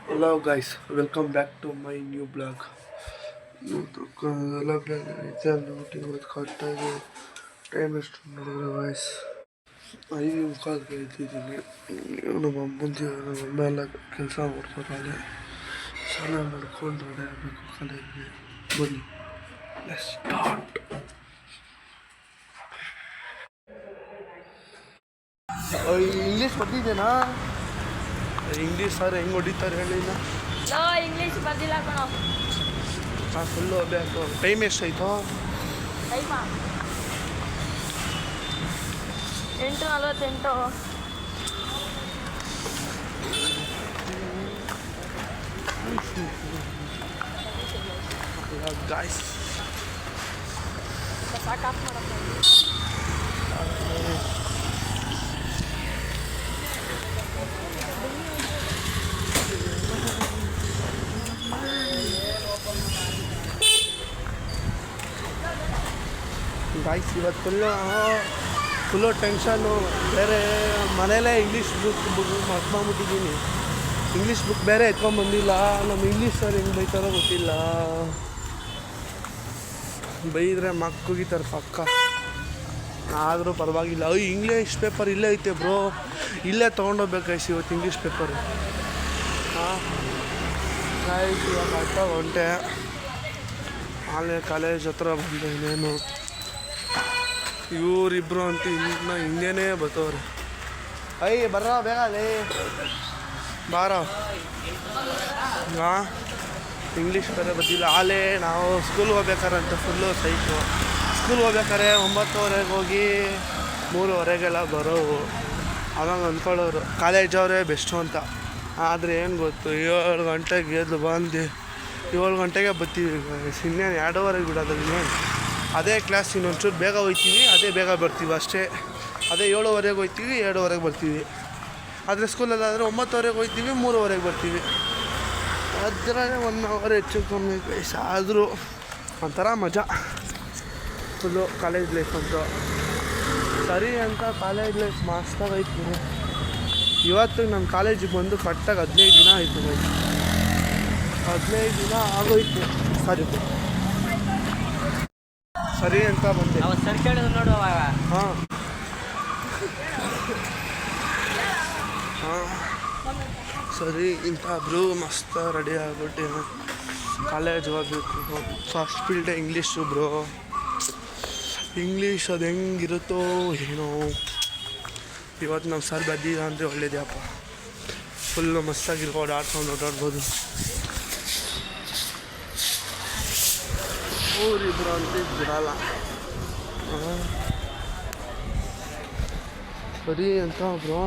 Hello guys, welcome back to my new blog. ಎಲ್ಲ ನೋಡಿ ಇವತ್ತು ಕರೆಕ್ಟಾಗಿ ಟೈಮ್ ಎಷ್ಟು ನೋಡಿದ್ರೆ ವಾಯ್ಸ್ 5:15 ಎದ್ದಿದ್ದೀನಿ. ನಮ್ಮ ಅಮ್ಮ ಎಲ್ಲ ಕೆಲಸ ಮಾಡ್ತಾರೆ. ಸ್ನಾನ ಮಾಡ್ಕೊಂಡು ರೆಡಿ ಆಗಬೇಕು ಕಾಲೇಜ್ಗೆ. ಬನ್ನಿ ಲೆಟ್ಸ್ ಸ್ಟಾರ್ಟ್. ಇಂಗ್ಲೀಷ್ ಬರ್ತಿದ್ದೇನಾ? ಇಂಗ್ಲೀಷ್ ಸರ್ ಹೆಂಗೆ ಹೊಡಿತಾರೆ ಹೇಳಿ? ಇಂಗ್ಲೀಷ್ ಬಂದಿಲ್ಲ ಕಣೋ. ಫುಲ್ಲು ಬೇಕು. ಟೈಮ್ ಎಷ್ಟಾಯ್ತು? 8:48. ಗಾಯ್ಸ್ ಸಾಕಾಫ್ ಮಾಡಕ್ಕೆ ಗಾಯ್ಸ್ ಇವತ್ತು ಫುಲ್ಲು ಟೆನ್ಷನ್ನು. ಬೇರೆ ಮನೇಲೇ ಇಂಗ್ಲೀಷ್ ಬುಕ್ ಮಾಡ್ಕೊಂಬಿಟ್ಟಿದ್ದೀನಿ. ಇಂಗ್ಲೀಷ್ ಬುಕ್ ಬೇರೆ ಎತ್ಕೊಂಡ್ಬಂದಿಲ್ಲ. ನಮ್ಮ ಇಂಗ್ಲೀಷ್ ಸರ್ ಹೆಂಗೆ ಬೈತಾರೋ ಗೊತ್ತಿಲ್ಲ. ಬೈದರೆ ಮಕ್ಕಳಿಗಿತಾರೆ ಪಕ್ಕ. ಆದರೂ ಪರವಾಗಿಲ್ಲ. ಇಂಗ್ಲೀಷ್ ಪೇಪರ್ ಇಲ್ಲೇ ಐತೆ ಬ್ರೋ, ಇಲ್ಲೇ ತೊಗೊಂಡೋಗ್ಬೇಕಾಯ್ತು ಇವತ್ತು ಇಂಗ್ಲೀಷ್ ಪೇಪರು. ಆಯ್ತು ಇವಾಗ ಕರೆಕ್ಟಾಗಿ ಹೊಂಟೆ. ಆಲೆ ಕಾಲೇಜ್ ಹತ್ರ ಬಂದೆ. ಇನ್ನೇನು ಇವರಿಬ್ಬರು ಅಂತ ಇನ್ನು ಹಿಂಗೇನೇ ಬರ್ತವ್ರೆ. ಬರ್ರ ಬೇಗ ಅಲ್ಲೇ ಬಾರ. ಇಂಗ್ಲೀಷ್ ಬೇರೆ ಬಂದಿಲ್ಲ. ಆಲೇ ನಾವು ಸ್ಕೂಲ್ಗೆ ಹೋಗ್ಬೇಕಾರಂತ ಫುಲ್ಲು ಸೈಟು. ಸ್ಕೂಲ್ಗೆ ಹೋಗ್ಬೇಕಾರೆ 9:00 ಹೋಗಿ 3:00 ಬರೋವು. ಅವಾಗ ಅಂದ್ಕೊಳ್ಳೋರು ಕಾಲೇಜವರೇ ಬೆಸ್ಟು ಅಂತ. ಆದರೆ ಏನು ಗೊತ್ತು, 7 ಗಂಟೆಗೆ ಎದ್ದು ಬಂದು 7 ಗಂಟೆಗೆ ಬರ್ತೀವಿ. ಇನ್ನೇನು 2:30 ಬಿಡೋದು. ಇನ್ನೇನು ಅದೇ ಕ್ಲಾಸ್ ಇನ್ನೊಂಚೂರು ಬೇಗ ಹೋಗ್ತೀವಿ, ಅದೇ ಬೇಗ ಬರ್ತೀವಿ ಅಷ್ಟೇ. ಅದೇ 7:00 ಹೋಗ್ತೀವಿ, 2:00 ಬರ್ತೀವಿ. ಆದರೆ ಸ್ಕೂಲಲ್ಲಾದರೆ 9:00 ಹೋಗ್ತೀವಿ, 3:00 ಬರ್ತೀವಿ. ಅದರಾಗೆ 1 ಅವರ್ ಹೆಚ್ಚು ಕಮ್ಮಿ ಆದರೂ ಒಂಥರ ಮಜಾ. ಫುಲ್ಲು ಕಾಲೇಜ್ ಲೈಫ್ ಅಂತೂ ಸರಿ ಅಂತ. ಕಾಲೇಜ್ ಲೈಫ್ ಮಸ್ತಾಗೈತಿ. ಇವತ್ತು ನನ್ನ ಕಾಲೇಜಿಗೆ ಬಂದು ಕರೆಕ್ಟಾಗಿ 15 ದಿನ ಆಯಿತು. 15 ದಿನ ಆಗೋಯ್ತು. ಸರಿ ಅಂತ ಬಂದೆ. ನೋಡುವ. ಹಾಂ ಸರಿ ಇಂಥ ಬ್ರೂ ಮಸ್ತ್ ರೆಡಿ ಆಗ್ಬಿಟ್ಟು ಕಾಲೇಜ್ ಹೋಗ್ಬೇಕು. ಫಸ್ಟ್ ಫೀಲ್ಡೇ ಇಂಗ್ಲೀಷು ಬ್ರೋ. ಇಂಗ್ಲೀಷ್ ಅದು ಹೆಂಗಿರುತ್ತೋ ಏನೋ. ಇವತ್ತು ನಾವು ಸರ್ ಬದ್ದಿಲ್ಲ ಅಂದರೆ ಒಳ್ಳೇದಪ್ಪ. ಫುಲ್ಲು ಮಸ್ತಾಗಿರ್ಬೋದು, ಆಡ್ಕೊಂಡು ಓಡಾಡ್ಬೋದು. ಊರಿಬ್ರು ಅಂತ ಬಿಡಲ್ಲ. ಸರಿ ಅಂತ ಬ್ರೋ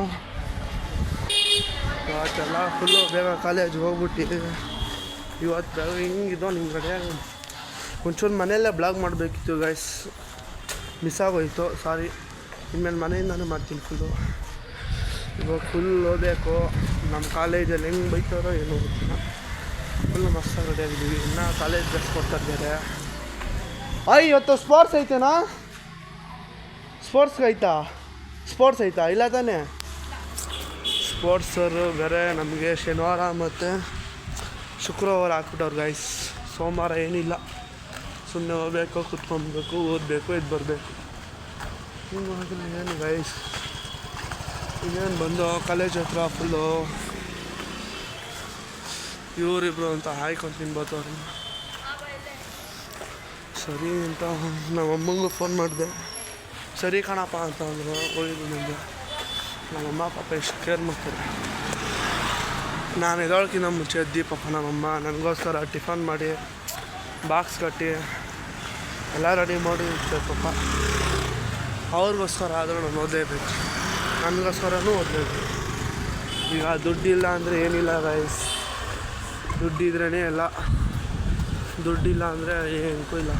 ಇವತ್ತೆಲ್ಲ ಫುಲ್ಲು ಬೇಗ ಕಾಲೇಜ್ಗೆ ಹೋಗ್ಬಿಟ್ಟು ಇವತ್ತು ಹಿಂಗಿದ್ದೋ ನಿಮ್ಗೆ ರೆಡಿಯಾಗಿ ಒಂಚೂರು ಮನೆಯಲ್ಲೇ ಬ್ಲಾಗ್ ಮಾಡಬೇಕಿತ್ತು ಗೈಸ್. ಮಿಸ್ ಆಗೋಯ್ತು, ಸಾರಿ. ಇನ್ಮೇಲೆ ಮನೆಯಿಂದನೇ ಮಾಡ್ತೀನಿ ಫುಲ್ಲು. ಇವಾಗ ಫುಲ್ ಓದಬೇಕು. ನಮ್ಮ ಕಾಲೇಜಲ್ಲಿ ಹೆಂಗೆ ಬೈತಾರೋ ಏನೋ ಗೊತ್ತಿಲ್ಲ. ಫುಲ್ಲು ಮಸ್ತಾಗಿ ರೆಡಿಯಾಗಿದ್ದೀವಿ. ಇನ್ನೂ ಕಾಲೇಜ್ ಡ್ರೆಸ್ ಕೊಡ್ತಾ ಇದ್ದಾರೆ. ಇವತ್ತು ಸ್ಪೋರ್ಟ್ಸ್ ಐತೆನಾ? ಸ್ಪೋರ್ಟ್ಸ್ ಐತಾ? ಇಲ್ಲ ತಾನೇ? ಸ್ಪೋರ್ಟ್ಸ್ ಸರು ಬೇರೆ ನಮಗೆ ಶನಿವಾರ ಮತ್ತು ಶುಕ್ರವಾರ ಹಾಕ್ಬಿಟ್ಟವ್ರು ಗೈಸ್. ಸೋಮವಾರ ಏನಿಲ್ಲ. ಸುಮ್ಮನೆ ಹೋಗ್ಬೇಕು, ಕುತ್ಕೊಬೇಕು, ಓದಬೇಕು, ಎದ್ದು ಬರಬೇಕು. ಏನು ಗೈಸ್, ಇನ್ನೇನು ಬಂದು ಕಾಲೇಜ್ ಹತ್ರ ಫುಲ್ಲು ಇವರಿಬ್ರು ಅಂತ ಹಾಯ್ಕೊಂಡು ತಿನ್ಬೋತವ್ರು. ಸರಿ ಅಂತ ನಮ್ಮ ಅಮ್ಮಂಗೂ ಫೋನ್ ಮಾಡಿದೆ. ಸರಿ ಕಣಪ್ಪ ಅಂತ ಅಂದರು. ಹೋಗಿದ್ದು ಮುಂದೆ ನಮ್ಮಮ್ಮ ಪಾಪ ಎಷ್ಟು ಕೇರ್ ಮಾಡ್ತಾರೆ. ನಾನು ಎದೊಳಕಿನ್ನ ಮುಂಚೆ ಎದ್ದು ಪಾಪ ನಮ್ಮಮ್ಮ ನನಗೋಸ್ಕರ ಟಿಫನ್ ಮಾಡಿ ಬಾಕ್ಸ್ ಕಟ್ಟಿ ಎಲ್ಲ ರೆಡಿ ಮಾಡಿ ಇರ್ತಾರೆ ಪಾಪ. ಅವ್ರಿಗೋಸ್ಕರ ಆದರೂ ನಾನು ಓದಲೇಬೇಕು, ನನಗೋಸ್ಕರನೂ ಓದಲೇಬೇಕು. ಈಗ ದುಡ್ಡಿಲ್ಲ ಅಂದರೆ ಏನಿಲ್ಲ ಗೈಸ್. ದುಡ್ಡಿದ್ರೇ ಎಲ್ಲ. ದುಡ್ಡಿಲ್ಲ ಅಂದರೆ ಏನಕ್ಕೂ ಇಲ್ಲ.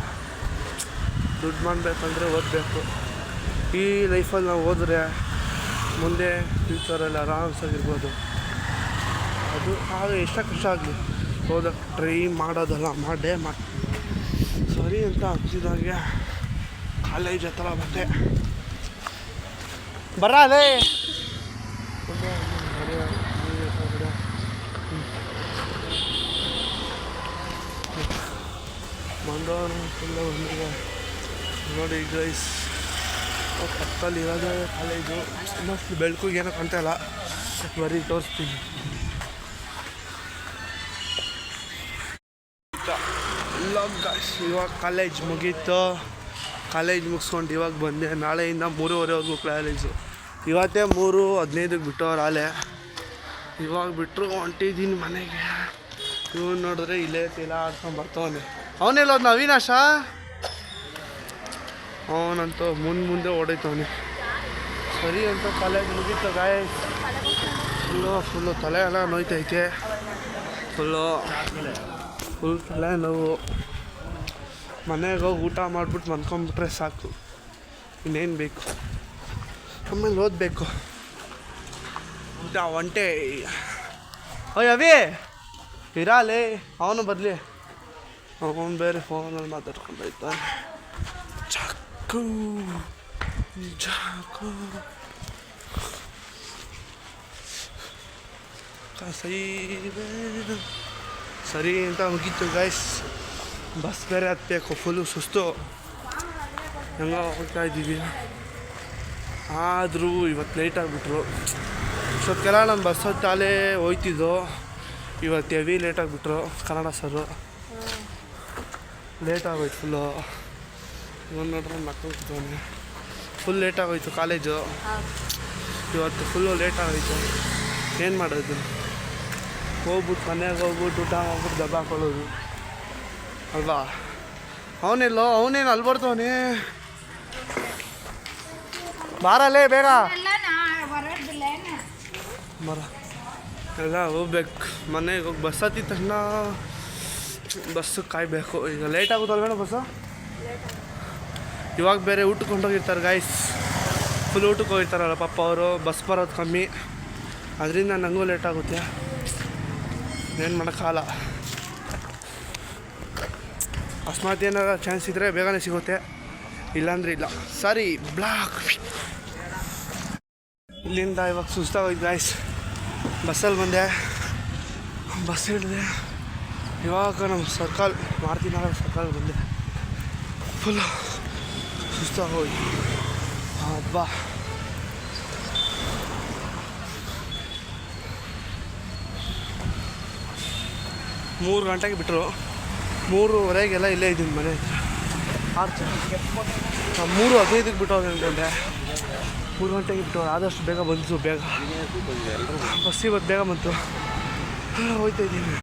ದುಡ್ಡು ಮಾಡಬೇಕಂದ್ರೆ ಓದಬೇಕು. ಈ ಲೈಫಲ್ಲಿ ನಾವು ಓದಿದ್ರೆ ಮುಂದೆ ಫ್ಯೂಚರಲ್ಲಿ ಆರಾಮ್ಸಾಗಿರ್ಬೋದು. ಅದು ಆಗ ಎಷ್ಟೇ ಕಷ್ಟ ಆಗಲಿ ಓದೋಕ್ಕೆ ಟ್ರೈ ಮಾಡೋದಲ್ಲ ಮಾಡಿ. ಸರಿ ಅಂತ ಅನಿಸಿದಾಗೆ ಕಾಲೇಜ್ ಹತ್ರ ಬಂದೆ. ಬರಲೇ ಫುಲ್ಲು ನೋಡಿ ಗೈಸ್ ಪಕ್ಕದಲ್ಲಿ ಇರೋದೇ ಕಾಲೇಜು. ಮೋಸ್ಟ್ಲಿ ಬೆಳಕಿಗೆ ಏನೋ ಕಾಣ್ತಾ ಇಲ್ಲ, ಬರೀ ತೋರಿಸ್ತೀನಿ. ಇಲ್ಲ ಗೈಸ್, ಇವಾಗ ಕಾಲೇಜ್ ಮುಗೀತು. ಕಾಲೇಜ್ ಮುಗಿಸ್ಕೊಂಡು ಇವಾಗ ಬಂದೆ. ನಾಳೆಯಿಂದ 3:30ವರೆಗೂ ಕಾಲೇಜು. ಇವತ್ತೇ 3:15ಕ್ಕೆ ಬಿಟ್ಟವ್ರು ಆಲೆ. ಇವಾಗ ಬಿಟ್ಟರು ಹೊಂಟಿದ್ದೀನಿ ಮನೆಗೆ. ಇವನು ನೋಡಿದ್ರೆ ಇಲ್ಲೇ ತಿಲ ಆಡ್ಕೊಂಡು ಬರ್ತಾವನೆ. ಅವನೆಲ್ಲೋದು ಅವಿನಾಶ, ಅವನಂತೂ ಮುಂದೆ ಓಡೈತವನೆ. ಸರಿ ಅಂತ ಕಾಲೇಜ್ ಮುಗೀತು ಗಾಯಸ್. ಫುಲ್ಲು ತಲೆ ಎಲ್ಲ ನೋಯ್ತೈತೆ. ಫುಲ್ ತಲೆ ನೋವು. ಮನೆಗೆ ಹೋಗಿ ಊಟ ಮಾಡಿಬಿಟ್ಟು ಮನ್ಕೊಂಬಿಟ್ರೆ ಸಾಕು, ಇನ್ನೇನು ಬೇಕು. ಆಮೇಲೆ ಓದಬೇಕು. ಊಟ ಒಂಟೆ. ಓಯ್ ಅವಿ ಇರಾಲೆ, ಅವನು ಬರಲಿ. ಅವನು ಬೇರೆ ಫೋನಲ್ಲಿ ಮಾತಾಡ್ಕೊಂಡೈತಾನೆ. ಚಾಕು ಸರಿ ಅಂತ ಮುಗೀತು ಗೈಸ್. ಬಸ್ ಬೇರೆ ಹತ್ತಬೇಕು, ಫುಲ್ಲು ಸುಸ್ತು. ಹೆಂಗೋ ಹೋಗ್ತಾ ಇದ್ದೀವಿ. ಆದರೂ ಇವತ್ತು ಲೇಟ್ ಆಗಿಬಿಟ್ರು. ಇಷ್ಟೊತ್ತಿಗೆಲ್ಲ ನಮ್ಮ ಬಸ್ ಹೊತ್ತಾಲೇ ಹೋಯ್ತಿದ್ದು. ಇವತ್ತು ಹೆವಿ ಲೇಟ್ ಆಗಿಬಿಟ್ರು ಕನ್ನಡ ಸರು. ಲೇಟ್ ಆಗೋಯ್ತು ಫುಲ್ಲು. ಇವನು ನೋಡ್ರೆ ಮಕ್ಕಳು ಫುಲ್ ಲೇಟ್ ಆಗೋಯ್ತು ಕಾಲೇಜು. ಇವತ್ತು ಫುಲ್ಲು ಲೇಟ್ ಆಗೋಯ್ತು. ಏನು ಮಾಡೋದು, ಹೋಗ್ಬಿಟ್ಟು ಮನೆಗೆ ಹೋಗ್ಬಿಟ್ಟು ಊಟ ಮಾಡ್ಬಿಟ್ಟು ದಬ್ಬ ಹಾಕೊಳ್ಳೋದು ಅಲ್ವಾ. ಅವನೆಲ್ಲೋ, ಅವನೇನು ಅಲ್ಲಿ ಬರ್ತಾವನೆ. ಬಾರಲ್ಲೇ ಬೇಗ ಮರ ಎಲ್ಲ ಹೋಗ್ಬೇಕು ಮನೆಗೆ ಹೋಗಿ. ಬಸ್ ಹತ್ತಿದ ತಕ್ಷಣ ಬಸ್ಸು ಕಾಯಬೇಕು. ಈಗ ಲೇಟ್ ಆಗುತ್ತಲ್ವೇನೋ ಬಸ್ಸು. ಇವಾಗ ಬೇರೆ ಊಟಕ್ಕೆ ಹೊಂಟೋಗಿರ್ತಾರೆ ಗಾಯ್ಸ್. ಫುಲ್ ಊಟಕ್ಕೆ ಹೋಗಿರ್ತಾರಲ್ಲ ಪಾಪ ಅವರು. ಬಸ್ ಬರೋದು ಕಮ್ಮಿ, ಅದರಿಂದ ನನಗೂ ಲೇಟ್ ಆಗುತ್ತೆ. ಏನು ಮಾಡೋಕ್ಕಾಗಲ್ಲ. ಅಕಸ್ಮಾತ್ ಏನಾರ ಚಾನ್ಸ್ ಇದ್ದರೆ ಬೇಗನೆ ಸಿಗುತ್ತೆ, ಇಲ್ಲಾಂದರೆ ಇಲ್ಲ. ಸರಿ ಬ್ಲಾಕ್. ಇಲ್ಲಿಂದ ಇವಾಗ ಸುಸ್ತಾಗೋಯ್ತು ಗಾಯ್ಸ್. ಬಸ್ಸಲ್ಲಿ ಬಂದೆ, ಬಸ್ ಹಿಡಿದೆ. ಇವಾಗ ನಮ್ಮ ಸರ್ಕಲ್ ಮಾರುತಿನಗರ ಸರ್ಕಲ್ ಬಂದೆ. ಫುಲ್ಲು ಸುಸ್ತಾಗೋಯ್ತು. ಹಬ್ಬ. ಮೂರು ಗಂಟೆಗೆ ಬಿಟ್ಟರು. 3:30ಗೆಲ್ಲ ಇಲ್ಲೇ ಇದ್ದೀನಿ ಮನೆ ಹತ್ರ. 3:15ಕ್ಕೆ ಬಿಟ್ಟೋಗಿ ಅಂದ್ಕೊಂಡೆ. 3 ಗಂಟೆಗೆ ಬಿಟ್ಟವ್ರು. ಆದಷ್ಟು ಬೇಗ ಬಂತು. ಬೇಗ ಬಸ್ ಇವತ್ತು ಬೇಗ ಬಂತು. ಹೋಗ್ತಾ ಇದ್ದೀನಿ.